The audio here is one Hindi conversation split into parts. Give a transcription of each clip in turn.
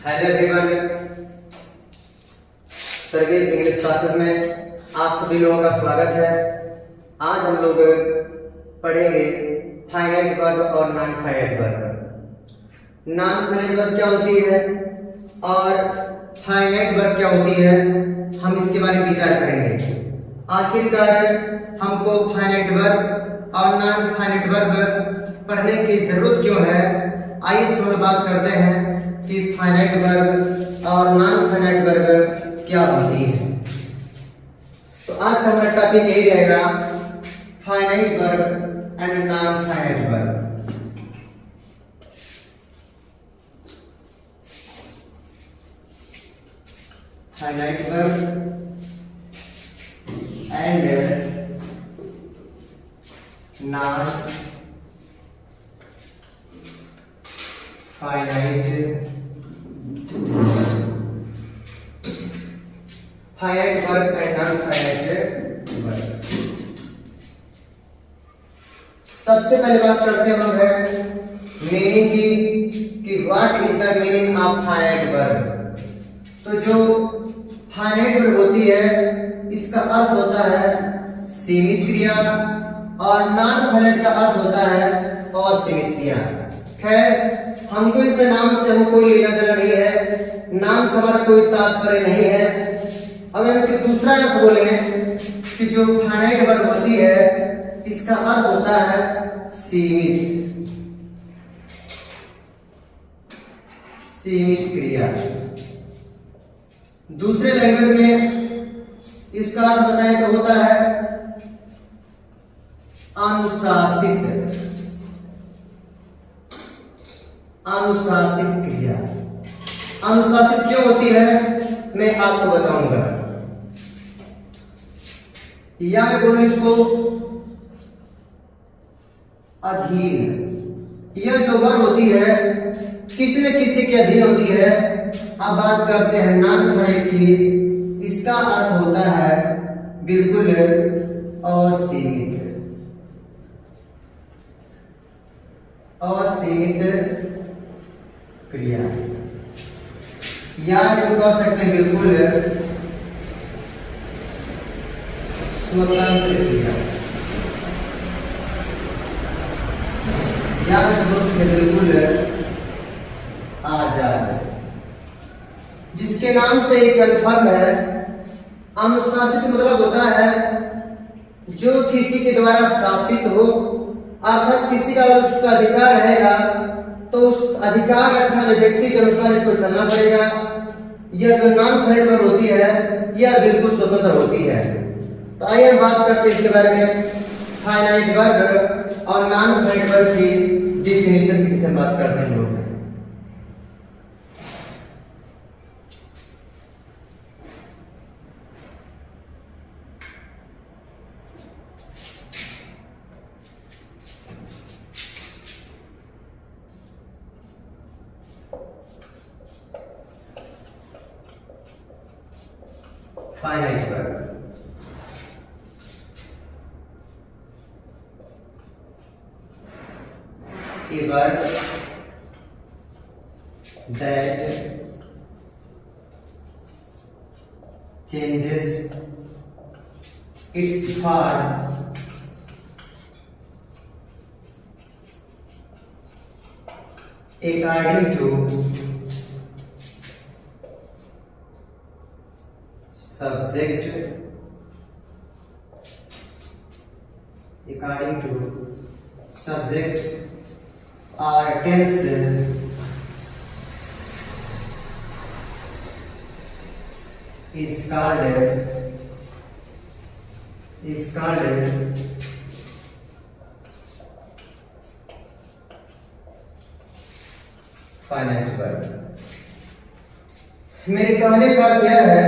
Hello everyone, service English classes में आप सभी लोगों का स्वागत है। आज हम लोग पढ़ेंगे फाइनाइट वर्ब और non finite verb. Non finite verb क्या होती है और फाइनाइट वर्ब क्या होती है, हम इसके बारे में विचार करेंगे। आखिरकार हमको फाइनाइट वर्ब और नॉन फाइनाइट वर्ब पढ़ने की जरूरत क्यों है, आइए इस पर बात करते हैं कि फाइनाइट वर्ब और नॉन फाइनाइट वर्ब क्या होती है। तो आज का हमारा टॉपिक यही रहेगा, finite verb and non finite verb. Finite verb and non finite verb and non finite verb. सबसे पहले बात करते हैं लोग है मीनिंग की, कि what is the meaning of finite verb. तो जो फाइनाइट वर्ब होती है इसका अर्थ होता है सीमित क्रिया और नॉन फाइनाइट का अर्थ होता है असीमित क्रिया। खैर हमको इस नाम से हमको कोई लेना देना नहीं है, नाम से हमारा कोई तात्पर्य नहीं है। अगर हम दूसरा अर्थ बोले कि जो फाइनाइट वर्ब होती है इसका अर्थ होता है सीमित क्रिया। दूसरे लैंग्वेज में इसका अर्थ बताएं तो होता है अनुशासित क्रिया। अनुशासित क्यों होती है मैं आपको बताऊंगा, या मैं बोलूं इसको अधीन। यह जो वर्ब होती है किसी न किसी के अधीन होती है। अब बात करते हैं नॉन फाइनाइट की, इसका अर्थ होता है बिल्कुल असीमित क्रिया, या इसको कह सकते हैं बिल्कुल स्वतंत्र क्रिया, या इसको बिल्कुल आजाद। जिसके नाम से एक कन्फर्म है। अनुशासित मतलब होता है जो किसी के द्वारा शासित हो, अर्थात किसी का उसका अधिकार रहेगा तो उस अधिकार रखने वाले व्यक्ति के अनुसार इसको चलना पड़ेगा। यह जो नॉन फाइनाइट वर्ब होती है यह बिल्कुल स्वतंत्र होती है। तो आइए हम बात करते हैं इसके बारे में, फाइनाइट वर्ब और नॉन फाइनाइट वर्ब की डेफिनेशन की से बात करते हैं लोग। Finite verb a verb that changes its form according to subject or tense is called finite verb. मेरे कहने का क्या है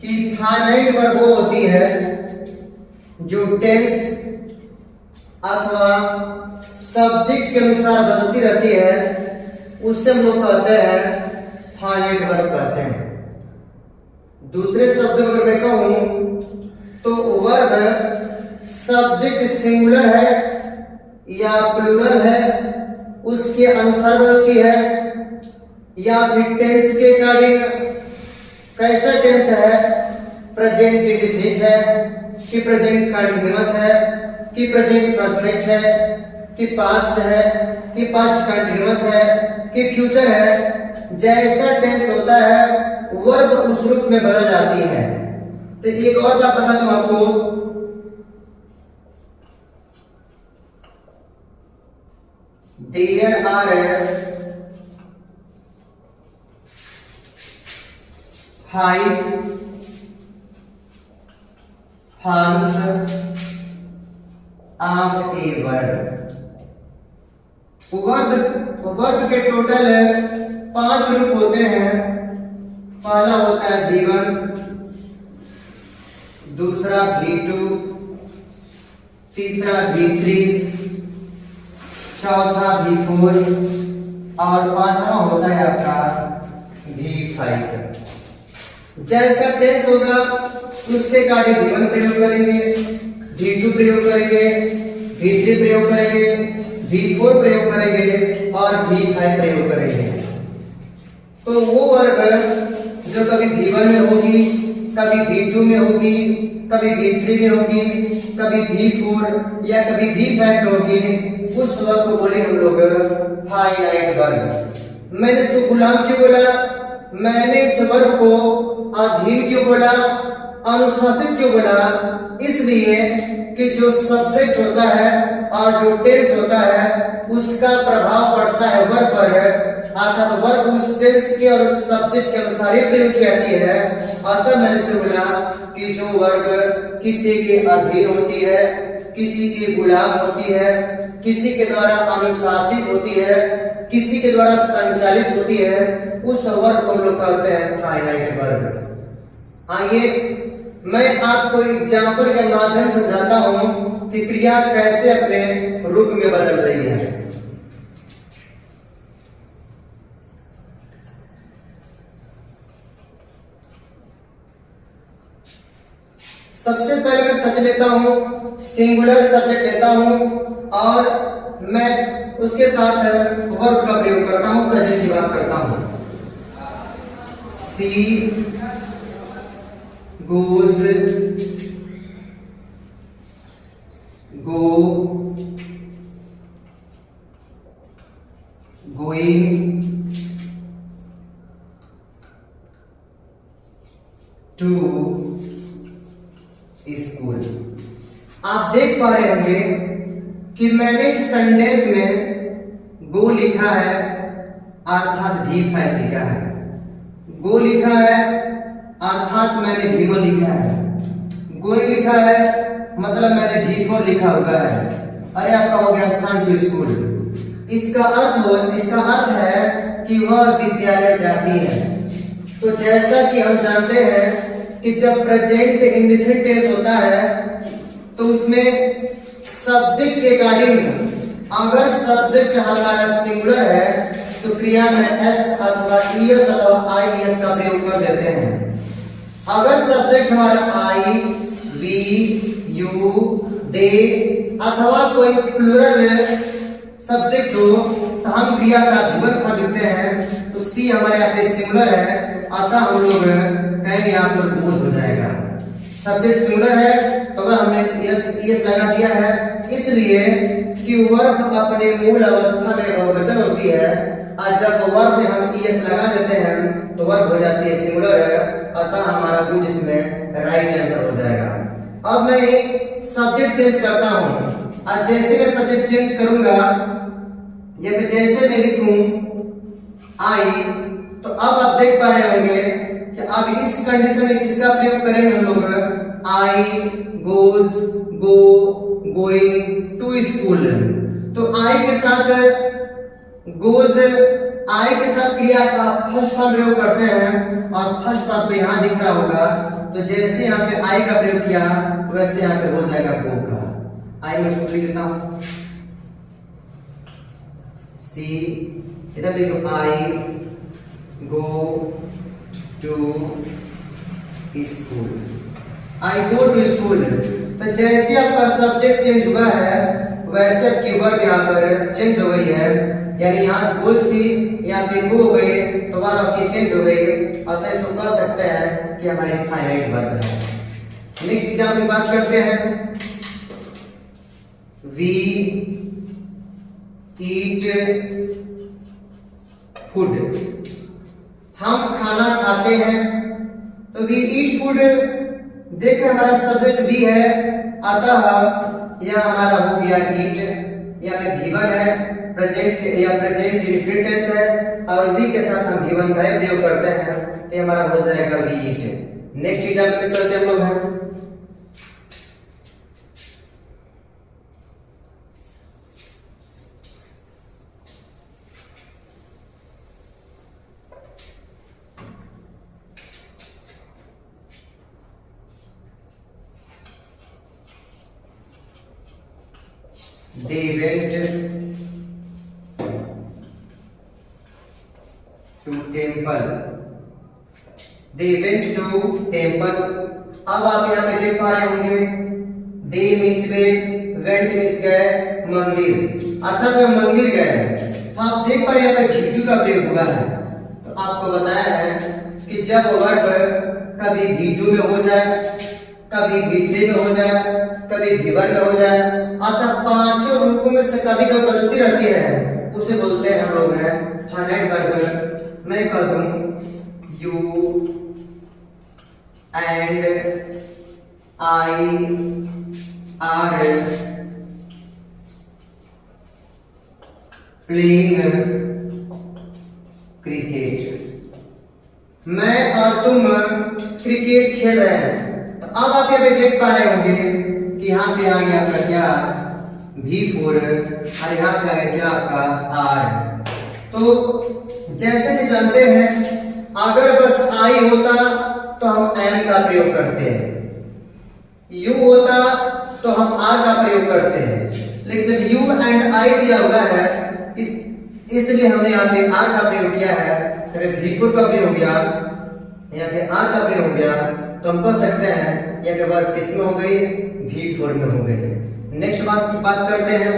कि फाइनाइट वर्ब वो होती है जो टेंस अथवा सब्जेक्ट के अनुसार बदलती रहती है, उससे हम लोग कहते हैं फाइनाइट वर्ब कहते हैं। दूसरे शब्द में अगर मैं कहूं तो वर्ब सब्जेक्ट सिंगुलर है या प्लूरल है उसके अनुसार बदलती है। या फिर टेंस के अकॉर्डिंग कैसा टेंस है, प्रेजेंट इंडेफिनिट है कि प्रेजेंट कंटिन्यूअस है कि प्रेजेंट परफेक्ट है कि पास्ट है कि पास्ट कंटिन्यूअस है कि फ्यूचर है। जैसा टेंस होता है वर्ब उस रूप में बदल जाती है। तो एक और बात बता दूं आपको, there are 5 forms of a verb. Verb के टोटल 5 रूप होते हैं। पहला होता है V1, दूसरा V2, तीसरा V3, चौथा V4 और पांचवा होता है आपका V5। जैसा टेंस होगा उसके अकॉर्डिंग V1 प्रयोग करेंगे, V2 प्रयोग करेंगे, V3 प्रयोग करेंगे, V4 प्रयोग करेंगे और V5 प्रयोग करेंगे। तो वो वर्ब जो कभी V1 में होगी, कभी V2 में होगी, कभी V3 में होगी, कभी V4 या कभी V5 में होगी, उस वर्ब को बोले हम लोग फाइनाइट वर्ब। मैंने इसको गुलाम क्यों बोला, मैंने इस वर्ब को अधीन क्यों बोला, अनुशासित क्यों बोला, इसलिए कि जो सब्जेक्ट होता है और जो टेंस होता है उसका प्रभाव पड़ता है वर्ब पर, अर्थात वर्ब उस टेंस के और उस सब्जेक्ट के अनुसार ही प्रयोग की जाती है। अतः मैंने से बोला कि जो वर्ब किसी के अधीन होती है, किसी के गुलाम होती है, किसी के द्वारा अनुशासित होती है, किसी के द्वारा संचालित होती है, उस वर्ब को हम लोग कहते हैं फाइनाइट वर्ब। आइए मैं आपको एग्जाम्पल के माध्यम से समझाता हूं कि क्रिया कैसे अपने रूप में बदल रही है। सबसे पहले मैं सब्जेक्ट लेता हूं, सिंगुलर सब्जेक्ट लेता हूं और मैं उसके साथ वर्ब का प्रयोग करता हूं, प्रेजेंट की बात करता हूं। सी goes, go, going, to school. आप देख पा रहे होंगे कि मैंने इस सेंटेंस में गो लिखा है अर्थात V5 लिखा है, गो लिखा है अर्थात मैंने V1 लिखा है, गोइंग लिखा है मतलब मैंने V4 लिखा हुआ है। अरे आपका हो गया स्थान टू स्कूल। इसका अर्थ है कि वह विद्यालय जाती है। तो जैसा कि हम जानते हैं कि जब प्रेजेंट इंडेफिनिट टेंस होता है तो उसमें सब्जेक्ट के अकॉर्डिंग अगर सब्जेक्ट हमारा सिंगुलर है तो क्रिया में एस अथवा ईएस अथवा आईएस का प्रयोग कर देते हैं। अगर सब्जेक्ट हमारा आई, वी, यू, दे अथवा कोई प्लूरल सब्जेक्ट हो तो हम क्रिया का विवरण कर लिखते हैं। तो सी हमारे यहाँ पे सिंगुलर है, अतः हम लोग कहेंगे यहाँ पर गोज हो जाएगा। सब्जेक्ट सिंगुलर है तो अगर हमने एस लगा दिया है इसलिए कि वर्ब अपने मूल अवस्था में बहुवचन होती है और जब वर्ब में हम ईएस लगा देते हैं तो वर्ब हो जाती है सिंगुलर है, अतः हमारा गुड इसमें राइट आंसर हो जाएगा। अब मैं सब्जेक्ट चेंज करता हूं और जैसे मैं सब्जेक्ट चेंज करूंगा या फिर जैसे मैं लिखूं आई तो अब आप देख पा रहे होंगे कि अब इस कंडीशन में किसका प्रयोग करेंगे हम लोग, आई गोस, गो, गोइंग टू स्कूल। तो आई के साथ गोज, आई के साथ क्रिया का फर्स्ट फॉर्म प्रयोग करते हैं और फर्स्ट फॉर्म पे यहाँ दिख रहा होगा। तो जैसे यहाँ पे आई का प्रयोग किया वैसे यहाँ पे हो जाएगा गो का। आई मैं उसको लिख देता हूँ, सी इधर लिखो I go to school, I go to school. तो जैसे आपका सब्जेक्ट चेंज हुआ है वैसे आपकी वर्ब यहाँ पर चेंज हो गई है, यानी यहाँ से गोस थी यहाँ पे गो हो गए तो दोबारा आपकी चेंज हो गई, अतः इसको कह सकते हैं कि हमारी फाइनाइट वर्ब है। नेक्स्ट एग्जाम्पल की बात करते हैं। वी ईट फूड, हम खाना खाते हैं। तो वी ईट फूड, देखिए हमारा सब्जेक्ट वी है, अतः यह हमारा हो गया ईट, या में V1 है, प्रेजेंट या प्रेजेंट इंडेफिनिट टेंस है, और वी के साथ हम V1 का ही प्रयोग करते हैं, तो हमारा हो जाएगा वी ईट। नेक्स्ट एग्जाम्पल में चलते हम लोग हैं। They went to temple. They went to temple. अब आप यहाँ पे देख पा रहे होंगे, they miss went miss गए मंदिर, अर्थात वे मंदिर गए। तो आप देख पा रहे हैं यहाँ पे V2 का प्रयोग हुआ है। तो आपको बताया है कि जब वर्ब कभी V2 में हो जाए, कभी V3 में हो जाए, कभी V1 में हो जाए, अतः पांचों रूपों में से कभी कभी बदलती रहती है, उसे बोलते हैं हम लोग हैं फाइनाइट वर्ब। मैं कह दूं you and I R playing cricket, मैं और तुम क्रिकेट खेल रहे हैं। तो अब आप यहाँ पे देख पा रहे होंगे कि यहाँ पे आ गया आपका क्या V4 और यहाँ पे आ गया क्या आपका R। तो जैसे कि जानते हैं, अगर बस I होता तो हम M का प्रयोग करते हैं, U होता तो हम R का प्रयोग करते हैं, लेकिन जब U एंड I दिया हुआ है, इसलिए हमने यहाँ पे R का प्रयोग किया है। V4 का प्रयोग किया, यहाँ पे R का प्रयोग किया, तो हम कह सकते हैं यहाँ पे वर्ब किस में हो गई, V4 में हो गई। नेक्स्ट बात करते हैं।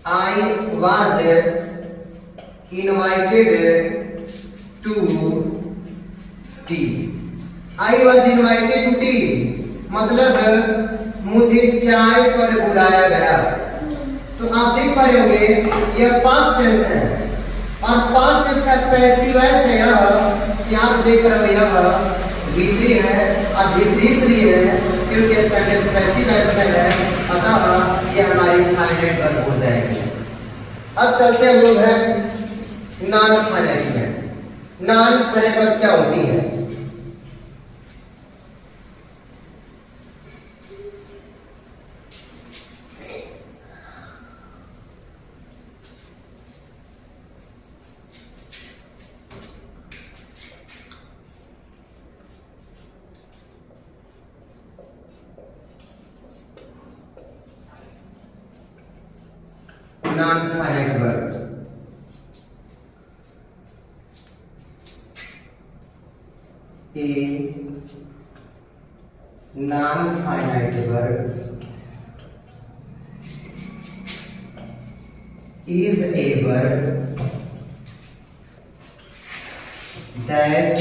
I was invited to tea. I was invited to tea, मतलब मुझे चाय पर बुलाया गया। तो आप देख पा रहे होंगे यह पास्ट टेंस है, और पास्ट टेंस का पैसिव वॉइस है यहाँ पे देख रहे हो, यह V3 है, और V3 इसलिए है क्योंकि सेंटेंस पैसिव वॉइस में है, अतः ये हमारी फाइनाइट वर्ब हो जाएगी। अब चलते हम लोग हैं नॉन फाइनाइट में। नॉन फाइनाइट वर्ब क्या होती है? non-finite verb, a non-finite verb is a verb that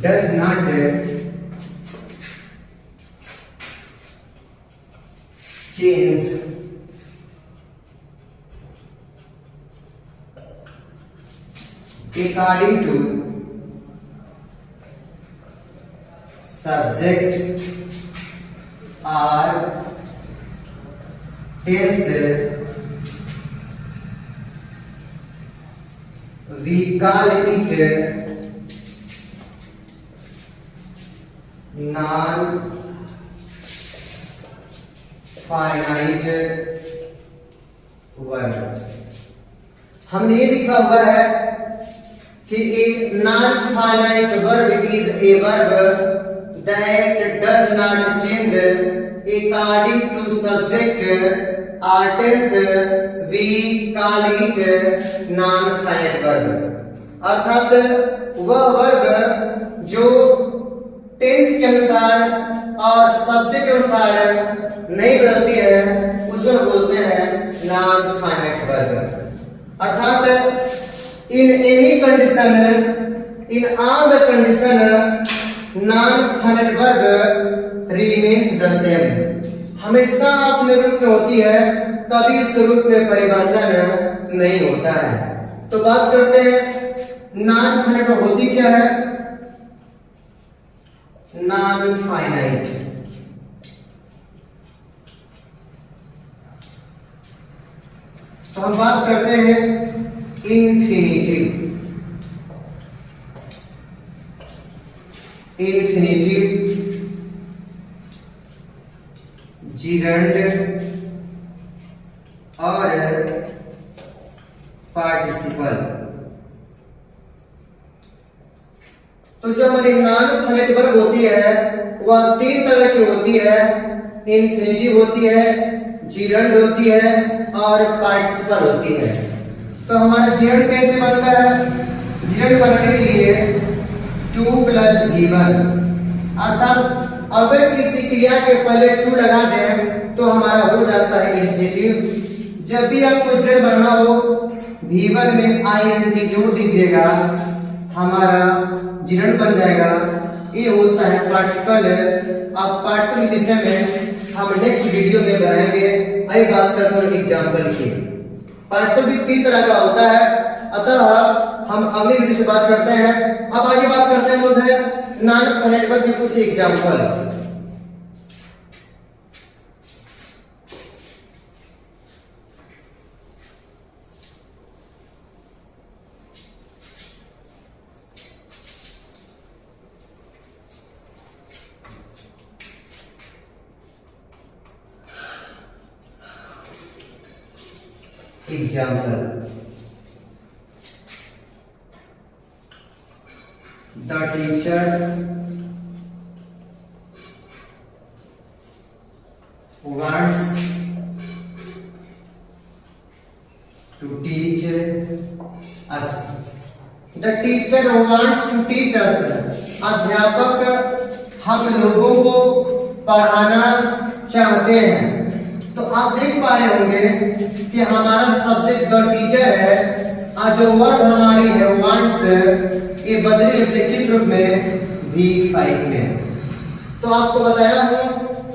does not change according to subject or tense. We call it non-finite verb। हमने ये लिखा हुआ है कि a non-finite verb is a verb that does not change according to subject or tense. We call it non-finite verb। अर्थात वह वर्ब जो टेंस के अनुसार और सब्जेक्ट के अनुसार नहीं बदलती है, उसको बोलते हैं नॉन फाइनाइट वर्ब। अर्थात in any condition, in all the condition non finite verb remains the same. हमेशा अपने रूप में होती है, कभी उसके रूप में परिवर्तन नहीं होता है। तो बात करते हैं नॉन फाइनाइट होती क्या है। नॉन फाइनाइट तो हम बात करते हैं इन्फिनिटिव। इन्फिनिटिव, जिरंड और पार्टिसिपल। तो जो हमारी नॉन फाइनाइट वर्ब होती है वह तीन तरह की होती है। इन्फिनिटिव होती है, जिरंड होती है और पार्टिसिपल होती है। तो हमारा जिरंड कैसे बनता है? जिरंड बनाने के लिए 2 + v1, अर्थात अगर किसी क्रिया के पहले 2 लगा दें तो हमारा हो जाता है इन्फिनिटिव। जब भी आपको जिरंड बनना हो v1 में ing जोड़ दीजिएगा, हमारा जिरंड बन जाएगा। ये होता है पार्टिसिपल। अब पार्टिसिपल के विषय में हम नेक्स्ट वीडियो में बनाएंगे। आइए बात करते हैं एग्जांपल की। पार्टिसिपल भी 3 तरह का होता है, अतः हम अगले वीडियो से बात करते हैं। अब आगे बात करते हैं लोग है नॉन फाइनाइट वर्ब के कुछ example. The teacher wants to teach us. The teacher wants to teach us. अध्यापक हम लोगों को पढ़ाना चाहते हैं। तो आप देख पा रहे होंगे कि हमारा सब्जेक्ट द टीचर है और जो वर्ब हमारी है वांट्स, ये बदली होते किस रूप में? v5 में। तो आपको बताया हूं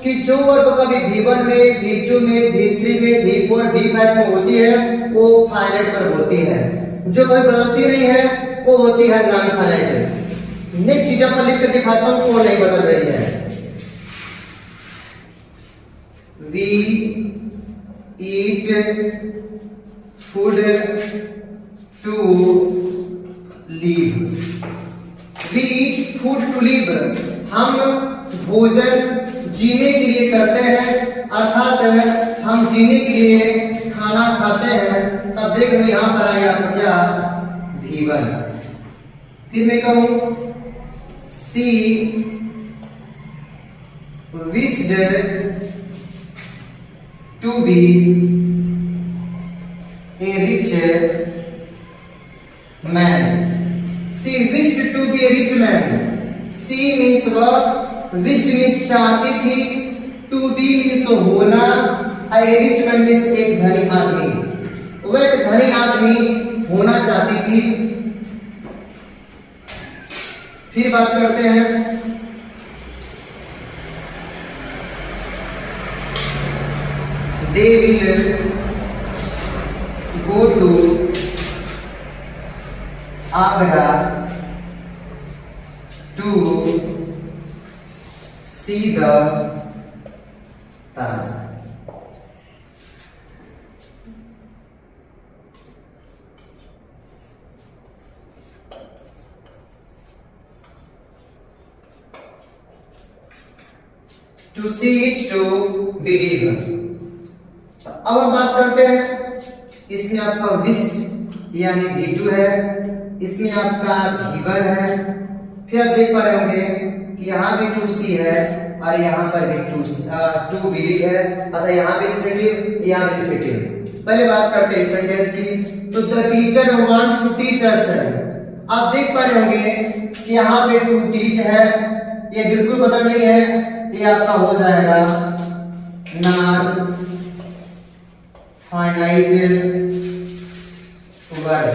कि जो वर्ब कभी v1 में, v2 में, v3 में, v4, v5 में होती है वो फाइनाइट वर्ब होती है। जो कभी बदलती नहीं है वो होती है नॉन फाइनाइट। नेक्स्ट चीज मैं लिख कर दिखाता हूं कौन नहीं बदल रही है। We eat food to live. We eat food to live. हम भोजन जीने के लिए करते हैं, अर्थात हम जीने के लिए खाना खाते हैं। तब देख रहे यहाँ पर आया आपको क्या? v1। फिर मैं कहूँ she wished to be a rich man. She wished to be a rich man. She means वह, wished means चाहती थी, to be means होना, a rich man means एक धनी आदमी। वह एक धनी आदमी होना चाहती थी। फिर बात करते हैं they will go to Agra to see the Taj. To see is to believe. अब हम बात करते हैं, इसमें आपका विस्ट यानी v2 है, इसमें आपका v1 है। फिर आप देख पा रहे होंगे कि यहाँ भी 2c है और यहाँ पर भी 2 बिलीव है, अतः यहाँ भी इन्फिनिटिव, यहाँ भी इन्फिनिटिव। पहले बात करते हैं सेंटेंस की। तो the teacher wants to teach us. आप देख पा रहे होंगे कि यहाँ पे टू टीच है, ये बिल्कुल बदल नहीं है, ये आपका हो जाएगा नॉन फाइनाइट वर्ब।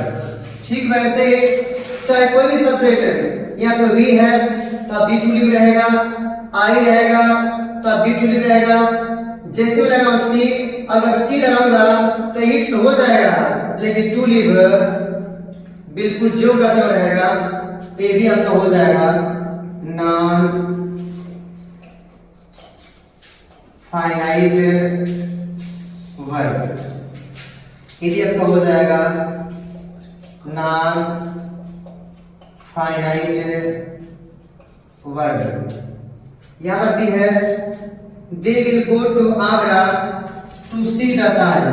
ठीक वैसे चाहे कोई भी सब्जेक्ट यहाँ पे वी है तो बी टू लिव रहेगा, आई रहेगा तो बी टू लिव रहेगा, जैसे मैं लगाऊं सी, अगर सी लगाऊंगा तो इट्स हो जाएगा, लेकिन टू लिव बिल्कुल जो का जो रहेगा ये भी आपका हो जाएगा नॉन फाइनाइट वर्ब। ये भी आपका हो जाएगा नॉन फाइनाइट वर्ब। यहां पर भी है they will go to Agra to see the Taj.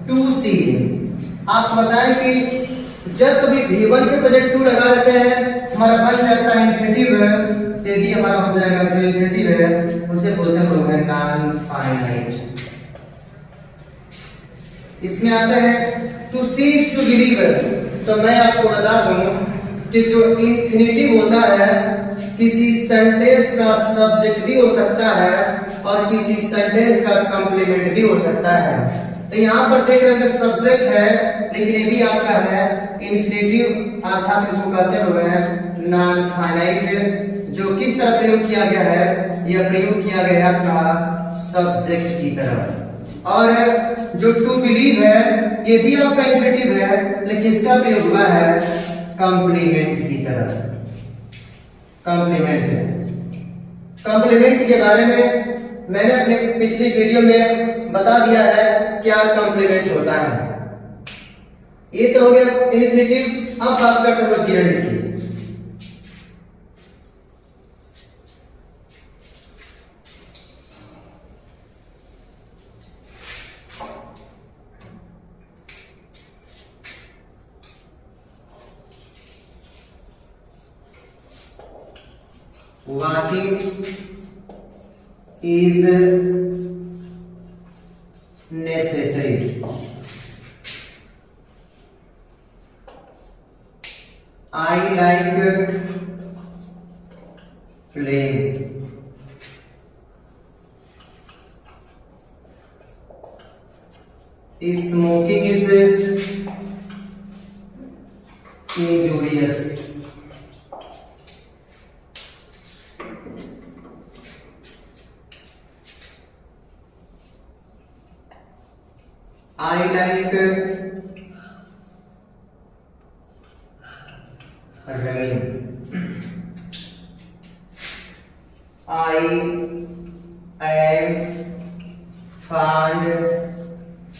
To see आप बताएं कि जब कभी V1 के प्रेजेंट टू लगा देते हैं हमारा बन जाता है इंफिनिटिव, ये भी हमारा हो जाएगा जो इंफिनिटिव है उसे बोलते हैं लोग नॉन फाइनाइट। इसमें आता है टू सीज टू बिलीव। तो मैं आपको बता दूं कि जो इंफिनिटिव होता है किसी सेंटेंस का सब्जेक्ट भी हो सकता है और किसी सेंटेंस का कंप्लीमेंट भी हो सकता है। तो यहाँ पर देख रहे हैं सब्जेक्ट है लेकिन ये भी आपका है इंफिनिटिव, अर्थात इसको कहते हैं नॉन फाइनाइट। जो किस तरह प्रयोग किया गया है, यह प्रयोग किया गया आपका सब्जेक्ट की तरह। और जो टू बिलीव है ये भी आपका इंफिनिटिव है लेकिन इसका प्रयोग हुआ है कंप्लीमेंट की तरह। कंप्लीमेंट के बारे में मैंने अपने पिछली वीडियो में बता दिया है क्या कंप्लीमेंट होता है। ये तो हो गया इंफिनिटिव। अब बात करते हैं जिरंड की। Walking is necessary. I like playing. Smoking is injurious. I like running. I am fond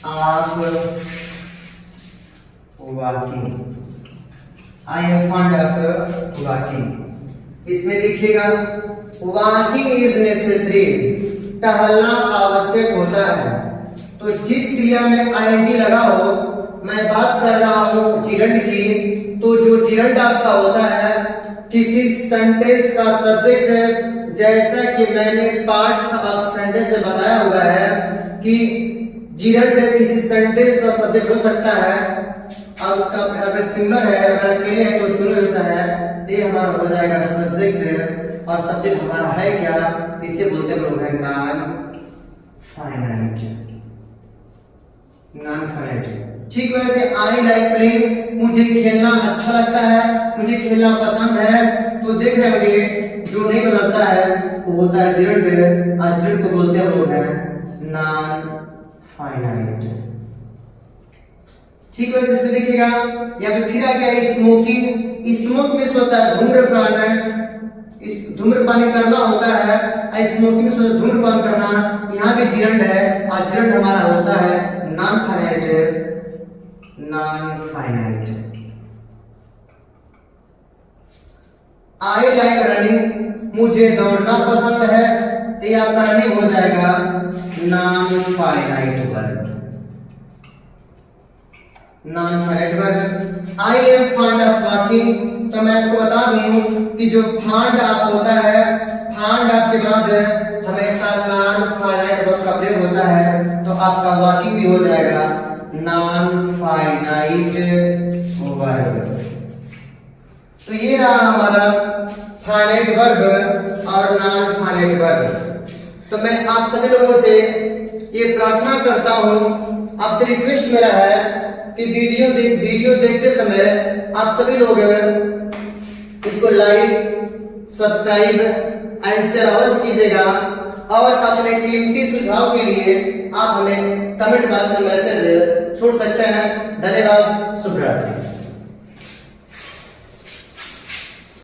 of walking. I am fond of walking. इसमें देखिएगा walking is necessary, टहलना आवश्यक होता है। तो जिस क्रिया में आईएनजी लगा हो, मैं बात कर रहा हूं जिरंड की, तो जो जिरंड आपका होता है किसी सेंटेंस का सब्जेक्ट है। जैसा कि मैंने पार्ट्स ऑफ सेंटेंस में बताया हुआ है कि जिरंड किसी सेंटेंस का सब्जेक्ट हो सकता है और उसका अगर सिंगुलर है, अगर अकेले है तो सिंगुलर होता है, ये हमारा हो जाएगा सब्जेक्ट। और सब्जेक्ट हमारा है क्या, इसे बोलते हैं लोग हैं नॉन फाइनाइट। Non finite. ठीक वैसे आई लाइक प्लेइंग, मुझे खेलना अच्छा लगता है, मुझे खेलना पसंद है। तो देख रहे होंगे जो नहीं बदलता है वो होता है जिरंड, और जिरंड को बोलते हैं लोग हैं नॉन फाइनाइट। ठीक वैसे इसको देखिएगा यहाँ पे फिर आ गया स्मोकिंग। स्मोक में होता है धूम्रपान है, इस धूम्रपान करना होता है। स्मोकिंग में होता है धूम्रपान करना। यहाँ भी जिरंड है और जिरंड हमारा होता है non finite. Non finite. I like running, मुझे दौड़ना पसंद है, तो ये आपका रनिंग हो जाएगा non finite verb. Non finite verb. I am fond of walking, तो मैं आपको बता दूं कि जो फॉन्ड ऑफ होता है, फॉन्ड ऑफ के बाद हमेशा नॉन फाइनाइट वर्ब का प्रयोग होता है, तो आपका वॉकिंग भी हो जाएगा नॉन फाइनाइट वर्ब। तो ये रहा हमारा फाइनाइट वर्ब और नॉन फाइनाइट वर्ब। तो मैं आप सभी लोगों से ये प्रार्थना करता हूं आपसे रिक्वेस्ट मेरा है कि वीडियो देखते समय आप सभी लोग इसको लाइक, सब्सक्राइब एंड शेयर अवश्य कीजिएगा और अपने कीमती सुझाव के लिए आप हमें कमेंट बॉक्स में मैसेज छोड़ सकते हैं। धन्यवाद। शुभ रात्रि।